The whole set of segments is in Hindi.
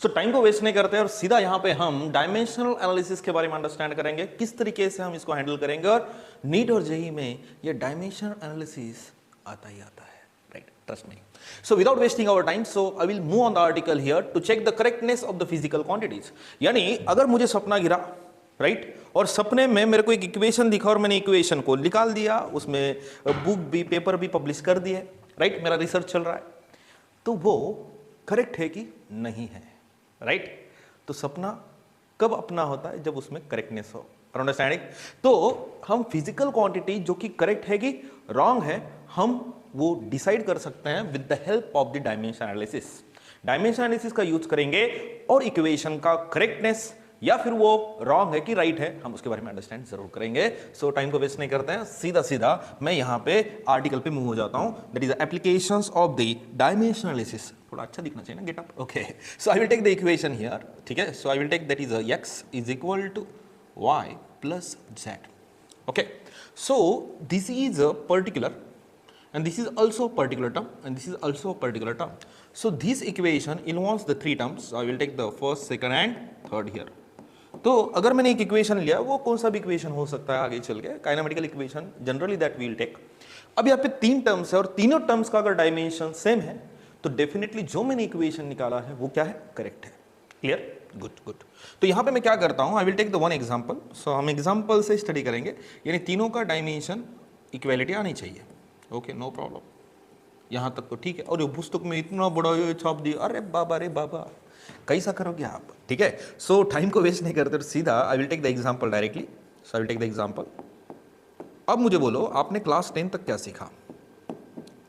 सो टाइम को वेस्ट नहीं करते और सीधा यहां पे हम डायमेंशनल एनालिसिस के बारे में अंडरस्टैंड करेंगे, किस तरीके से हम इसको हैंडल करेंगे। और नीट और जेईई में ये डायमेंशनल एनालिसिस आता ही आता है, right, trust me. So without wasting our time, so I will move on the article here to check the correctness of the physical quantities। यानी अगर मुझे सपना गिरा, राइट, और सपने में मेरे को एक इक्वेशन दिखा और मैंने इक्वेशन को निकाल दिया, उसमें बुक भी पेपर भी पब्लिश कर दिए, राइट, मेरा रिसर्च चल रहा है, तो वो करेक्ट है कि नहीं है, राइट। तो सपना कब अपना होता है? जब उसमें करेक्टनेस हो, अंडरस्टैंडिंग। तो हम फिजिकल क्वांटिटी जो कि करेक्ट है कि रॉन्ग है, हम वो डिसाइड कर सकते हैं with the help of the dimension analysis. Dimension analysis का यूज करेंगे और इक्वेशन का करेक्टनेस या फिर वो रॉन्ग है कि राइट है, हम उसके बारे में अंडरस्टैंड जरूर करेंगे। सो टाइम को वेस्ट नहीं करते हैं, सीधा सीधा मैं यहां पे आर्टिकल पे मूव हो जाता हूं, that is applications of the dimension analysis. थोड़ा अच्छा दिखना चाहिए ना get up, okay. So I will take the equation here, ठीक है। So I will take that is x is equal to y plus z, okay। So this is a particular and this is also a particular term and this is also a particular term. So this equation involves the three terms. So I will take the first, second and third here. तो अगर मैंने एक इक्वेशन लिया, वो कौन सा भी इक्वेशन हो सकता है आगे चल के, kinematical equation generally that we will take. अब यहाँ पे तीन टर्म्स है और तीनों टर्म्स का अगर डायमेंशन सेम है तो डेफिनेटली जो मैंने इक्वेशन निकाला है वो क्या है? करेक्ट है। क्लियर? Good good. तो यहाँ पे मैं क्या करता हूँ, I will take the one example. सो हम एग्जाम्पल से स्टडी करेंगे, यानी तीनों का डायमेंशन इक्वेलिटी आनी चाहिए। ओके, नो प्रॉब्लम, यहाँ तक तो ठीक है। और ये पुस्तक में इतना बड़ा ये छाप दिया, अरे बाबा कैसा करोगे आप? ठीक है। सो टाइम को वेस्ट नहीं करते, सीधा I will take the example directly. So I will take the example. अब मुझे बोलो, आपने क्लास 10 तक क्या सीखा?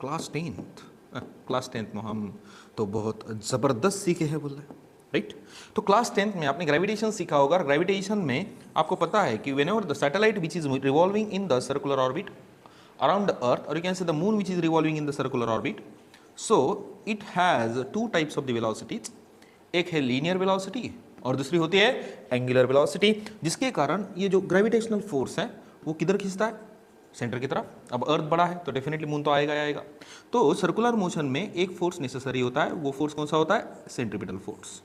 क्लास 10th में हम तो बहुत जबरदस्त सीखे हैं बोल रहे, राइट। तो क्लास 10th में आपने ग्रेविटेशन सीखा होगा। ग्रेविटेशन में आपको पता है कि whenever the satellite which is revolving in the circular orbit around the earth, or you can say the moon which is revolving in the circular orbit, so it has two types of the velocities। एक है लीनियर वेलोसिटी और दूसरी होती है एंगुलर वेलोसिटी, जिसके कारण ये जो ग्रेविटेशनल फोर्स है वो किधर खींचता है? सेंटर की तरफ। अब अर्थ बड़ा है तो डेफिनेटली मून तो आएगा ही आएगा। तो सर्कुलर मोशन में एक फोर्स नेसेसरी होता है, वो फोर्स कौन सा होता है? Centripetal force,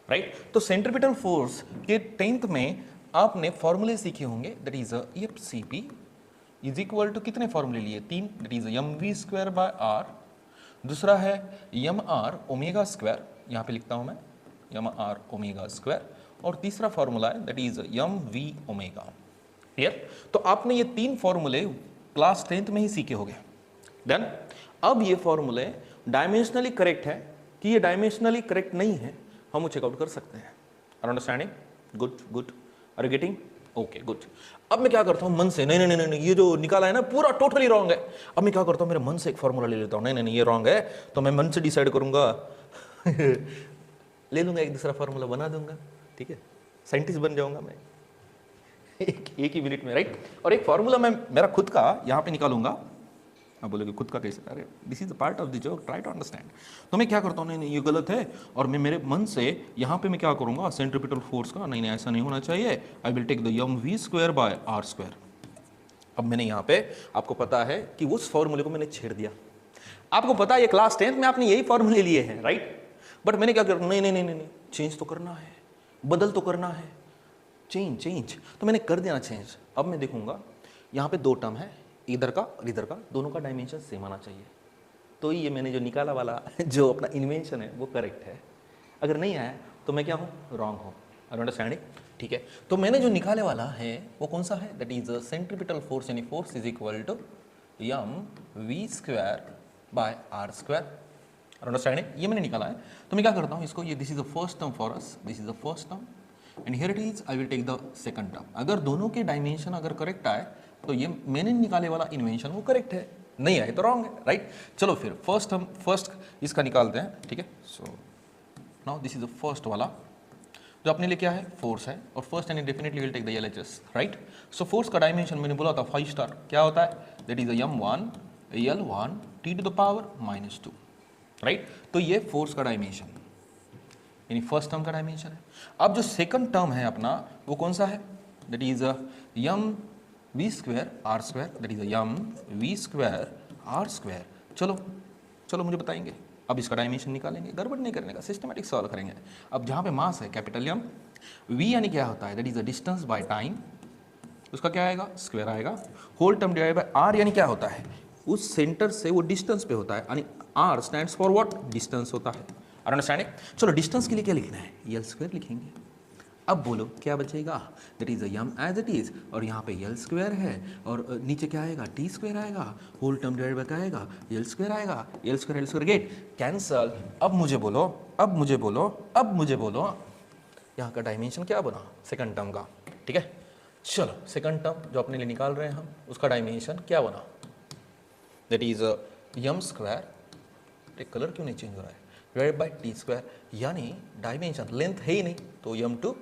right. तो सेंट्रीपिटल फोर्स के 10th में आपने फॉर्मूले सीखे होंगे, that is EFCP is equal to कितने फॉर्मूले लिए? 3, दैट इज mv²/r, दूसरा है mr ओमेगा स्क्वायर, यहाँ पे लिखता हूँ मैं mr ओमेगा स्क्वायर, और तीसरा फॉर्मूला है that is mv omega. Clear? तो आपने ये 3 फॉर्मूले क्लास 10th में ही सीखे होंगे। डन। अब ये फॉर्मूले डायमेंशनली करेक्ट है कि ये डायमेंशनली करेक्ट नहीं है, हम वो चेकआउट कर सकते हैं। Are understanding? Good good. Are you getting? Okay good. अब मैं क्या करता हूँ मन से, नहीं, ये जो निकाला है ना पूरा टोटली रॉन्ग है। अब मैं क्या करता हूँ, मेरे मन से एक फॉर्मूला ले लेता हूँ, नहीं ये रॉन्ग है, तो मैं मन से डिसाइड करूंगा ले लूंगा, एक दूसरा फॉर्मूला बना दूंगा, ठीक है, साइंटिस्ट बन जाऊंगा मैं एक ही मिनट में, राइट। और एक फॉर्मूला मैं मेरा खुद का यहाँ पे निकालूंगा। आप बोलोगे खुद का कैसे? अरे this is the part of the joke, try to understand. तो मैं क्या करता हूँ, नहीं ये गलत है, और मैं मेरे मन से यहाँ पे मैं क्या करूँगा, सेंट्रीपिटल फोर्स का, नहीं ऐसा नहीं होना चाहिए, आई विल टेक द mv²/r²। अब मैंने यहाँ पे, आपको पता है कि उस फॉर्मूले को मैंने छेड़ दिया। आपको पता है ये क्लास 10th में आपने यही फॉर्मूले लिए हैं, राइट। बट मैंने क्या किया, नहीं, चेंज तो करना है, बदल तो करना है, चेंज। तो मैंने कर दिया चेंज। अब मैं देखूंगा यहाँ पे 2 टर्म है, इधर का और इधर का, दोनों का डायमेंशन सेम आना चाहिए, तो ये मैंने जो निकाला वाला जो अपना इन्वेंशन है वो करेक्ट है। अगर नहीं आया तो मैं क्या हूँ? रॉन्ग हूँ। अंडरस्टैंडिंग? ठीक है। तो मैंने जो निकाले वाला है वो कौन सा है? दैट इज सेंट्रीपिटल फोर्स, यानी force is equal to mv²/r²। Understanding? ये मैंने निकाला है। तो मैं क्या करता हूँ इसको, ये this is the first term for us, this is the first term and here it is, I will take the second term. अगर दोनों के डायमेंशन अगर करेक्ट आए तो ये मैंने निकाले वाला इन्वेंशन वो करेक्ट है, नहीं आए तो रॉन्ग है, राइट। चलो फिर फर्स्ट इसका निकालते हैं, ठीक है। So now this is the first वाला जो अपने लिए क्या है? फोर्स है, और first and definitely will take the LHS, right. सो फोर्स का डायमेंशन मैंने बोला था 5 स्टार, क्या होता है? That is m1 L1 T⁻², right. तो ये फोर्स का डायमेंशन, यानी फर्स्ट टर्म का डायमेंशन है। अब जो सेकंड टर्म है अपना वो कौन सा है? That is mv²/r², that is mv²/r²। चलो मुझे बताएंगे अब इसका डायमेंशन निकालेंगे, गड़बड़ नहीं करने का, सिस्टमेटिक सॉल्व करेंगे। अब जहाँ पे मास है कैपिटल एम, वी यानी क्या होता है, that is the distance by time, उसका क्या आएगा, स्क्वायर आएगा, whole term divide by R यानी क्या होता है, उस सेंटर से वो डिस्टेंस पे होता है, यानी R stands for what, distance होता है। Are understanding. चलो डिस्टेंस के लिए क्या लिखना है, एल स्क्वायर लिखेंगे। अब बोलो क्या बचेगा, that is M as it is, और यहाँ पे एल स्क्वायर है और नीचे क्या आएगा, टी स्क्वायर आएगा, होल टर्म डिवाइड बाय क्या आएगा, एल स्क्वायर आएगा, एल स्क्वायर गेट कैंसल। अब मुझे बोलो, अब मुझे बोलो, अब मुझे बोलो यहाँ का डायमेंशन क्या बना सेकंड टर्म का, ठीक है। चलो सेकंड टर्म जो अपने लिए निकाल रहे हैं हम, उसका डायमेंशन क्या बना, that is M square, colour क्यों नहीं चेंज हो रहा है, डिवाइड बाई टी स्क्वायर, यानी डायमेंशन लेंथ है ही नहीं तो M two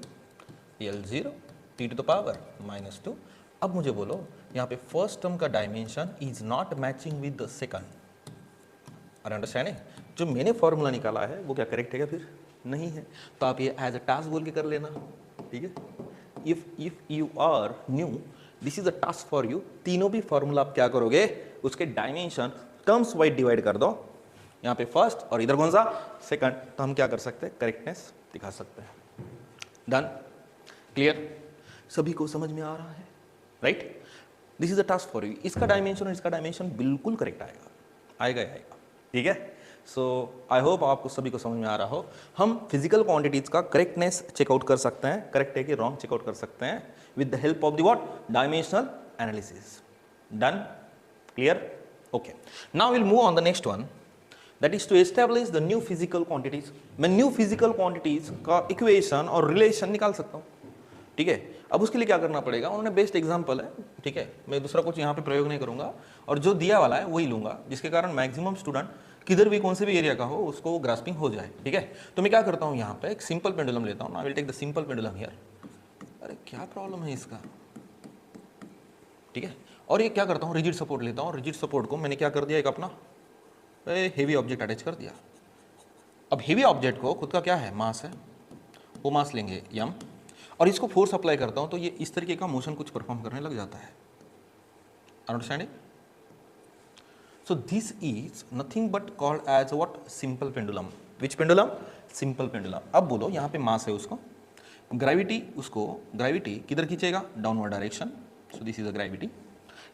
L zero T to the power -2। अब मुझे बोलो यहाँ पे फर्स्ट टर्म का dimension is not matching with the second, are understanding. जो मैंने फॉर्मूला निकाला है वो क्या करेक्ट है क्या, फिर नहीं है, तो आप ये एज अ टास्क बोल के कर लेना, ठीक है। If you are new, this is a task for you, तीनों भी फॉर्मूला आप क्या करोगे, उसके डायमेंशन टर्म्स वाइज डिवाइड कर दो, यहाँ पे फर्स्ट और इधर कौन सा, सेकंड, तो हम क्या कर सकते हैं, करेक्टनेस दिखा सकते हैं। डन, क्लियर, सभी को समझ में आ रहा है, right. This is a task for you, इसका डायमेंशन और इसका डायमेंशन बिल्कुल करेक्ट आएगा, आएगा ही आएगा, ठीक है। सो आई होप आपको सभी को समझ में आ रहा हो। हम फिजिकल क्वांटिटीज का करेक्टनेस चेकआउट कर सकते हैं, करेक्ट है कि रॉन्ग चेकआउट कर सकते हैं with the help of the what, dimensional analysis. Done, clear, okay. Now will move on the next one, that is to establish the new physical quantities. मैं न्यू फिजिकल क्वांटिटीज का इक्वेशन और रिलेशन निकाल सकता हूँ, ठीक है। अब उसके लिए क्या करना पड़ेगा, उन्होंने बेस्ट एग्जांपल है, ठीक है, मैं दूसरा कुछ यहाँ पे प्रयोग नहीं करूंगा और जो दिया वाला है वही लूंगा, जिसके कारण मैक्सिमम स्टूडेंट किधर भी कौन से भी एरिया का हो उसको ग्रास्पिंग हो जाए, ठीक है। तो मैं क्या करता हूँ, यहाँ पे एक सिंपल पेंडुलम लेता हूँ, I will take the simple pendulum here. अरे क्या प्रॉब्लम है इसका, ठीक है। और ये क्या करता हूँ, रिजिड सपोर्ट लेता हूँ, रिजिड सपोर्ट को मैंने क्या कर दिया, एक अपना हेवी ऑब्जेक्ट अटैच कर दिया। अब हेवी ऑब्जेक्ट को खुद का क्या है, मास है, वो मास लेंगे यम, और इसको फोर्स अप्लाई करता हूं तो ये इस तरीके का मोशन कुछ परफॉर्म करने लग जाता है, understanding. So this is nothing but called as what, simple pendulum. Which pendulum, simple pendulum. अब बोलो यहाँ पे मास है, उसको ग्रेविटी, उसको ग्रेविटी किधर खींचेगा, downward direction, so this is a gravity,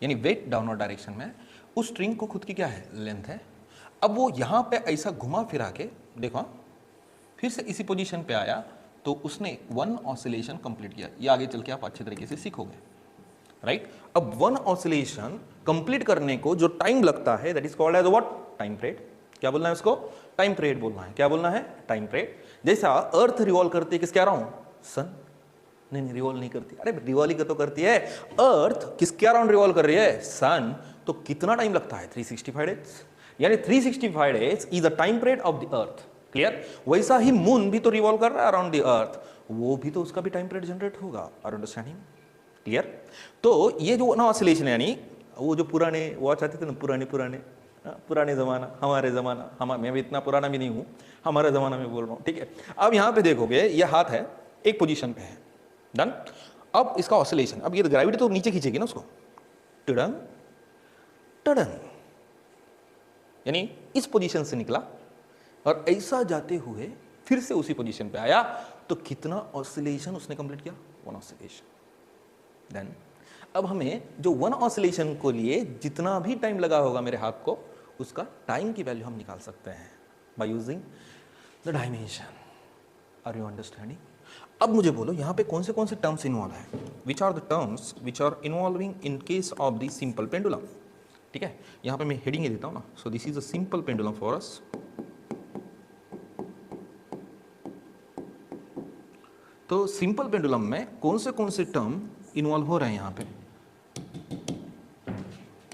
यानी वेट डाउनवर्ड डायरेक्शन में, उस स्ट्रिंग को खुद की क्या है, लेंथ है। अब वो यहाँ पे ऐसा घुमा फिरा के देखो, फिर से इसी पोजीशन पे आया तो उसने वन ऑसिलेशन कंप्लीट किया। ये आगे चल के आप अच्छे तरीके से सीखोगे, राइट। अब वन ऑसिलेशन कंप्लीट करने को जो टाइम लगता है, that is called as what, time period. क्या बोलना है उसको, टाइम पीरियड बोलना है। क्या बोलना है, टाइम पीरियड। जैसा अर्थ रिवॉल्व करती है, किसके आ रहा हूं, सन, नहीं रिवॉल्व नहीं करती, अरे रिवॉल्व तो करती है, अर्थ किसके अराउंड रिवॉल्व कर रही है, सन, तो कितना टाइम लगता है, 365 डेज, यानी 365 days is the time period of the earth, clear. वैसा ही मून भी तो रिवॉल्व कर रहा है अराउंड द अर्थ, वो भी तो उसका भी टाइम पीरियड जनरेट होगा, आर अंडरस्टैंडिंग, क्लियर। तो ये जो ना ऑसिलेशन, यानी वो जो पुराने वॉच आते थे ना, पुराने जमाना, हमारे जमाना, मैं भी इतना पुराना भी नहीं हूं, हमारे जमाना में बोल रहा हूं, ठीक है। अब यहां पे देखोगे ये हाथ है, एक पोजीशन पे है, डन। अब इसका ऑसिलेशन, अब ये तो ग्रेविटी तो नीचे खींचेगी ना उसको, टडंग टडंग, यानी इस पोजीशन से निकला और ऐसा जाते हुए फिर से उसी पोजीशन पे आया, तो कितना ऑसिलेशन उसने कंप्लीट किया, वन ऑसिलेशन। देन अब हमें जो वन ऑसिलेशन को लिए जितना भी टाइम लगा होगा मेरे हाथ को, उसका टाइम की वैल्यू हम निकाल सकते हैं by using the dimension. Are you understanding. अब मुझे बोलो यहाँ पे कौन से टर्म्स इन्वॉल्व है, which are the terms which are involving in case of the simple pendulum, ठीक है। यहाँ पे मैं हेडिंग ही देता हूँ ना, सो this is a simple pendulum for us. तो सिंपल पेंडुलम में कौन से टर्म इन्वॉल्व हो रहे हैं यहाँ पे,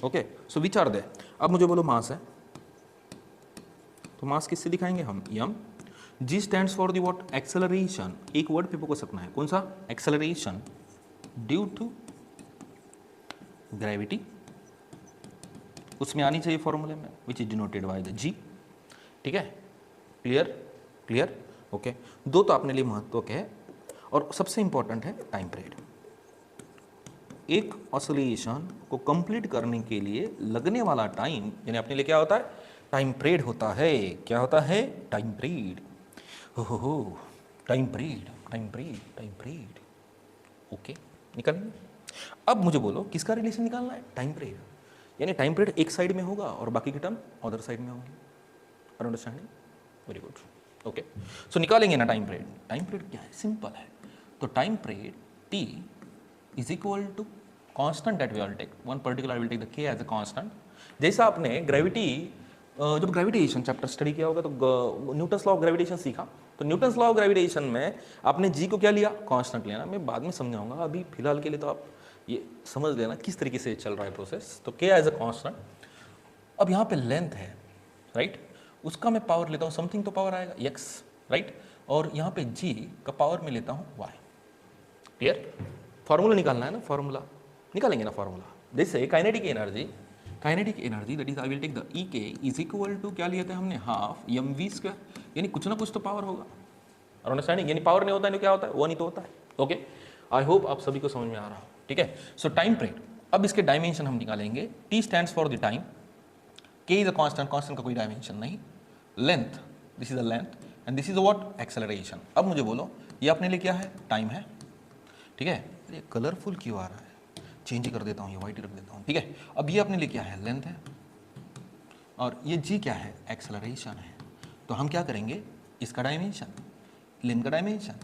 okay. So which are they, अब मुझे बोलो मास है, तो मास किससे दिखाएंगे हम, M. G stands for the what, acceleration, एक वर्ड पे फोकस रखना है, कौन सा, एक्सेलरेशन ड्यू टू ग्रेविटी, उसमें आनी चाहिए फॉर्मूले में, which is denoted by the G, ठीक है, क्लियर, ओके। दो तो आपने लिए महत्व के है, और सबसे इंपॉर्टेंट है टाइम पीरियड। एक ऑसिलेशन को कंप्लीट करने के लिए लगने वाला टाइम, यानी अपने लिए क्या होता है, टाइम पीरियड होता है, क्या होता है? Time period. हो time period, time period, time period. Okay, निकालेंगे। अब मुझे बोलो किसका रिलेशन निकालना है? टाइम पीरियड, यानी टाइम पीरियड एक साइड में होगा और बाकी की टर्म अदर साइड में होगी। Are understanding? Very good. Okay, so निकालेंगे ना टाइम पीरियड। टाइम पीरियड क्या है? सिंपल है। तो time period T is equal to constant that we will take one particular, I will take the K as a constant. जैसा आपने ग्रेविटी, जब ग्रेविटेशन चैप्टर स्टडी किया होगा तो न्यूटन्स लॉ ऑफ ग्रेविटेशन सीखा, तो न्यूटन्स लॉ ऑफ ग्रेविटेशन में आपने जी को क्या लिया? कांस्टेंट लेना। मैं बाद में समझाऊंगा, अभी फिलहाल के लिए तो आप ये समझ लेना किस तरीके से चल रहा है प्रोसेस। तो के एज अ कांस्टेंट। अब यहाँ पे लेंथ है, राइट, उसका मैं पावर लेता हूँ, समथिंग तो पावर आएगा x, राइट, और यहाँ पे g का पावर मैं लेता हूँ y। क्लियर? फॉर्मूला निकालना है ना, फॉर्मूला निकालेंगे ना फॉर्मूला। जैसे kinetic energy that is I will take the E K is equal to, क्या लिया था हमने? हाफ एम वी स्क्वायर, यानी कुछ ना कुछ तो पावर होगा। और अंडरस्टैंडिंग, यानी पावर नहीं होता है तो क्या होता है? वो नहीं तो होता है। ओके, आई होप आप सभी को समझ में आ रहा हो। ठीक है, सो टाइम पीरियड। अब इसके डायमेंशन हम निकालेंगे। T stands for the time, के इज अ कांस्टेंट, कांस्टेंट का कोई डायमेंशन नहीं। Length, this is the length, and this is what? Acceleration. अब मुझे बोलो ये अपने लिए क्या है? टाइम है। ठीक है, ये कलरफुल क्यों आ रहा है? चेंज कर देता हूँ, ये वाइट रख देता हूँ। ठीक है, अब ये अपने लिए क्या है? लेंथ है, और ये जी क्या है? एक्सेलरेशन है। तो हम क्या करेंगे? इसका डायमेंशन, लेंथ का डायमेंशन,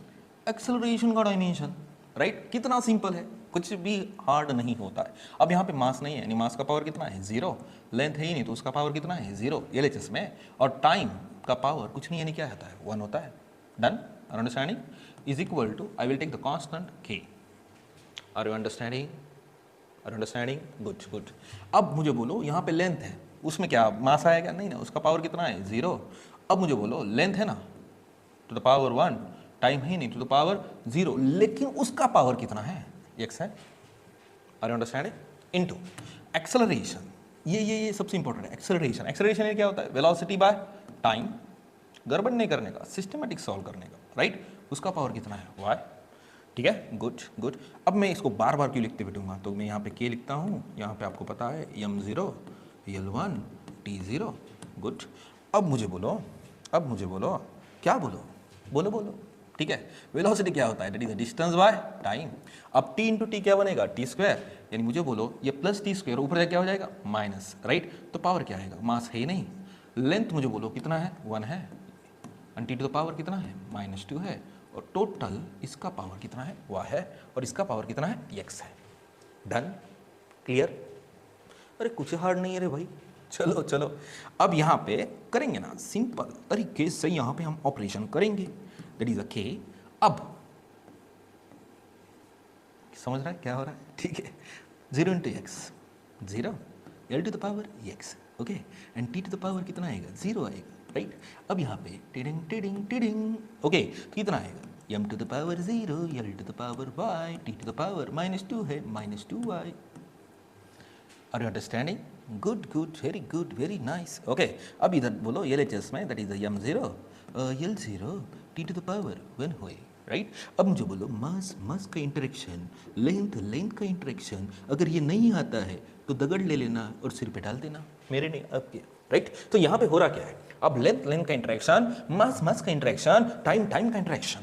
एक्सेलरेशन का डायमेंशन, राइट। कितना सिंपल है, कुछ भी हार्ड नहीं होता है। अब यहाँ पे मास नहीं है, यानी मास का पावर कितना है? 0। लेंथ है ही नहीं तो उसका पावर कितना है? 0 एलएचएस में। और टाइम का पावर कुछ नहीं, यानी क्या होता है? 1 होता है। Done? Are understanding? Is equal to, I will take the constant K. Are you understanding? Are understanding? Good good. अब मुझे बोलो यहाँ पे लेंथ है, उसमें क्या मास आएगा? नहीं ना, उसका पावर कितना है? 0। अब मुझे बोलो लेंथ है ना, टू द पावर 1, टाइम है नहीं टू द पावर 0, लेकिन उसका पावर कितना है? x है। Are you understanding? Into acceleration, ये सबसे इंपॉर्टेंट है। एक्सेलरेशन, एक्सेलरेशन क्या होता है? Velocity by time. गड़बड़ नहीं करने का, सिस्टमेटिक सॉल्व करने का, राइट। उसका पावर कितना है? y। ठीक है, गुड गुड। अब मैं इसको बार बार क्यों लिखते बैठूंगा, तो मैं यहाँ पे k लिखता हूँ, यहाँ पे आपको पता है m0 l1 t0। गुड। अब मुझे बोलो क्या बोलो। ठीक है, वेलोसिटी क्या होता है? That is the distance by time. अब t इंटू टी क्या बनेगा? टी स्क्वायर, यानी मुझे बोलो ये प्लस टी स्क्वायर ऊपर क्या हो जाएगा? Minus, right. तो पावर क्या आएगा? मास है ही नहीं। लेंथ मुझे बोलो कितना है? 1 है, and T to the power कितना है? -2 है, और टोटल इसका पावर कितना है? y है, और इसका पावर कितना है? x है। डन? क्लियर? अरे कुछ हार्ड नहीं है रे भाई। चलो अब यहाँ पे करेंगे ना सिंपल तरीके से, यहाँ पे हम ऑपरेशन करेंगे। दैट इज अ के। अब समझ रहा है क्या हो रहा है? ठीक है, 0 into X 0, l to the power x, okay, and t to the power कितना आएगा? 0 आएगा, राइट। अब यहाँ पे टिडिंग, ओके, तो कितना आएगा? m to the power 0, l to the power y, t to the power -2 है, -2y। Are you understanding? Good, very good, very nice. Okay, अब इधर बोलो LHS में, that is m0 l0 t to the power 1 हुए, राइट। अब मुझे बोलो मास का इंटरेक्शन, लेंथ का इंटरेक्शन, अगर ये नहीं आता है तो दगड़ ले लेना और सिर पे डाल देना, मेरे नहीं आपके, राइट। तो यहाँ पे हो रहा क्या है? अब लेंथ का इंटरेक्शन, मास का इंटरेक्शन, टाइम का interaction.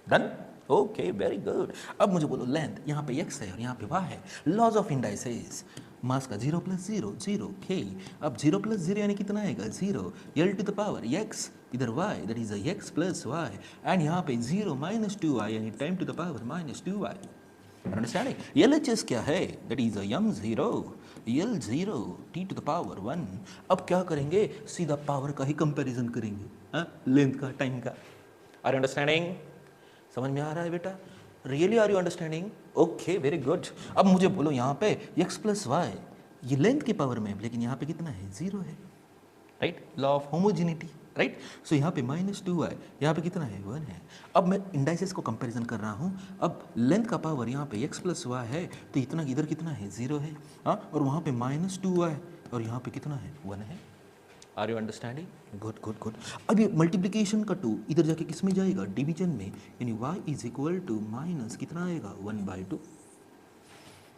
Done? Okay, very good. अब मुझे बोलो लेंथ, यहाँ पे x है और यहाँ पे y है। लॉज ऑफ इंडाइसेस, मास का 0 + 0 0 k। अब 0 + 0 यानी कितना आएगा? 0, l to the power x, इधर y, that is x + y, and यहाँ पे 0 -2y, यानी time to the power -2y। Understanding? LHS क्या है? That is m0 l0 t to the power 1। अब क्या करेंगे? सीधा पावर का ही कंपैरिजन करेंगे, लेंथ का, टाइम का। Are you understanding? समझ में आ रहा है बेटा? Really are you understanding? Okay, very good. अब मुझे बोलो यहाँ पे x + y, ये लेंथ की पावर में, लेकिन यहाँ पे कितना है? 0 है, right. Law of homogeneity, right. So यहाँ पे -2y, यहाँ पे कितना है? 1 है। अब मैं इंडाइसेस को कंपैरिजन कर रहा हूँ। अब लेंथ का पावर यहाँ पे x + y है, तो इतना इधर कितना है? 0 है, हाँ, और वहाँ पे -2y, और यहाँ पे कितना है? 1 है। Are you understanding? गुड। अब ये मल्टीप्लीकेशन का 2 इधर जाके किस में जाएगा? डिवीजन में, यानी y is equal to minus कितना आएगा? 1/2,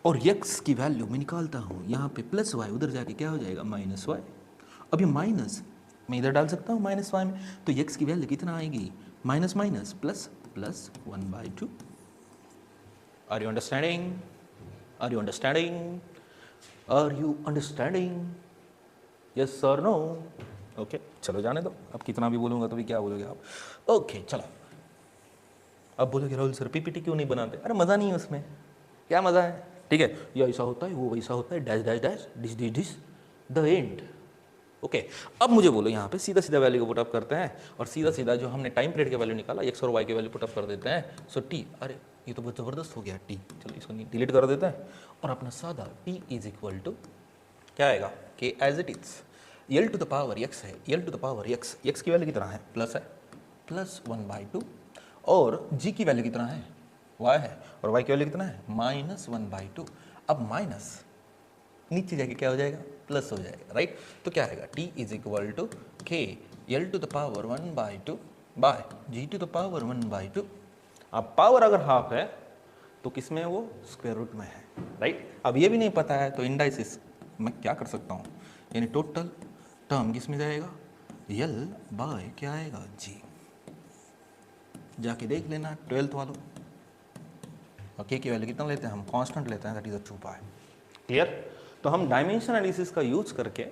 और x की वैल्यू मैं निकालता हूँ, यहाँ पे +y, उधर जाके क्या हो जाएगा? -y। अब ये माइनस मैं इधर डाल सकता हूँ -y में, तो x की वैल्यू कितना आएगी, minus minus plus plus 1/2। Are you understanding, are you understanding, are you understanding, yes sir no? Okay चलो जाने दो, अब कितना भी बोलूँगा तो भी क्या बोलोगे आप। ओके चलो, अब बोलोगे राहुल सर पीपीटी क्यों नहीं बनाते? अरे मज़ा नहीं है उसमें, क्या मज़ा है? ठीक है, ये ऐसा होता है, वो वैसा होता है, dash dash dash, dis dis dis, the end. Okay अब मुझे बोलो, यहाँ पे सीधा सीधा वैल्यू को पुटअप करते हैं और सीधा सीधा जो हमने टाइम पीरियड के वैल्यू निकाला x और y के वैल्यू पुटअप कर देते हैं। सो t, अरे ये तो बहुत ज़बरदस्त हो गया t, चलो इसको डिलीट कर देते हैं और अपना सादा t इज इक्वल टू क्या आएगा, k as it is, l to the power x है, l to the power x की वैल्यू कितना है, प्लस है, प्लस 1/2, और g की वैल्यू कितना है, y है, और y की वैल्यू कितना है, माइनस 1/2। अब माइनस नीचे जाके क्या हो जाएगा, प्लस हो जाएगा, राइट? तो क्या आएगा, t is equal to k l to the power 1/2 by g to the power 1/2। अब पावर अगर हाफ है तो किस में है, वो स्क्वायर रूट में है, राइट? अब ये भी नहीं पता है तो इंडाइसिस मैं क्या कर सकता हूँ, यानी टोटल टर्म किस में जाएगा, l बाय क्या आएगा, g। जाके देख लेना 12th वालों, और k की वैल्यू कितना लेते हैं हम, कांस्टेंट लेते हैं, दैट इज 2 पाई। क्लियर? तो हम डायमेंशन एनालिसिस का यूज करके,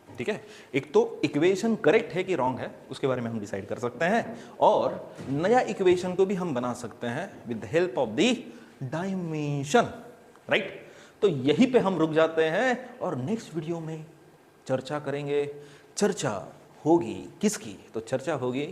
ठीक है, एक तो इक्वेशन करेक्ट है कि रॉन्ग है उसके बारे में हम डिसाइड कर सकते हैं, और नया इक्वेशन को भी हम बना सकते हैं with the help of the dimension, right? तो यहीं पे हम रुक जाते हैं और नेक्स्ट वीडियो में चर्चा करेंगे। चर्चा होगी किसकी, तो चर्चा होगी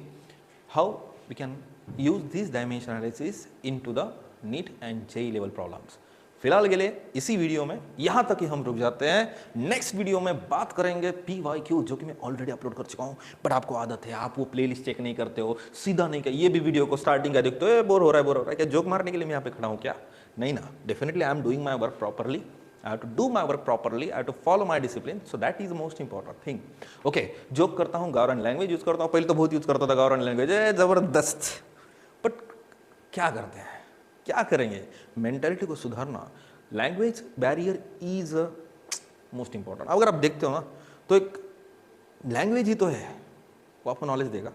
how we can use this dimension analysis into the NEET and JEE level problems. फिलहाल के लिए इसी वीडियो में यहां तक ही हम रुक जाते हैं। नेक्स्ट वीडियो में बात करेंगे PYQ, जो कि मैं ऑलरेडी अपलोड कर चुका हूं, बट आपको आदत है, आप वो प्लेलिस्ट चेक नहीं करते हो, सीधा नहीं कर, ये भी वीडियो को स्टार्टिंग का देखते हो, बोर हो रहा है, बोर हो रहा है, क्या जोक मारने के लिए मैं यहाँ पे खड़ा हूँ क्या? नहीं ना, definitely I am doing my work properly, I have to do my work properly, I have to follow my discipline, so that is the most important thing. Okay, joke करता हूँ, गवर्न लैंग्वेज यूज करता हूँ, पहले तो बहुत यूज करता था गवर्न लैंग्वेज, जबरदस्त, बट क्या करते हैं, क्या करेंगे, मेंटालिटी को सुधारना, language barrier is most important. अगर आप देखते हो ना तो एक लैंग्वेज ही तो है वो आपको नॉलेज देगा,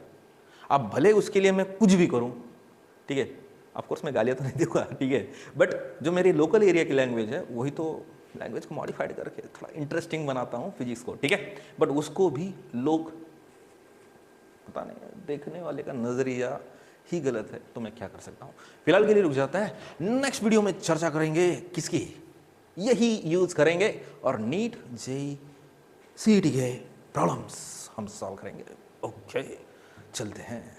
आप भले उसके लिए मैं कुछ भी करूं, ठीक है, ऑफकोर्स मैं गालियाँ तो नहीं दूंगा, ठीक है, बट जो मेरी लोकल एरिया की लैंग्वेज है वही तो लैंग्वेज को मॉडिफाइड करके थोड़ा इंटरेस्टिंग बनाता हूँ फिजिक्स को, ठीक है, बट उसको भी लोग पता नहीं, देखने वाले का नजरिया ही गलत है, तो मैं क्या कर सकता हूँ। फिलहाल के लिए रुक जाता है, नेक्स्ट वीडियो में चर्चा करेंगे किसकी, यही यूज करेंगे और नीट जेईई सीईटी के प्रॉब्लम्स हम सॉल्व करेंगे। ओके चलते हैं।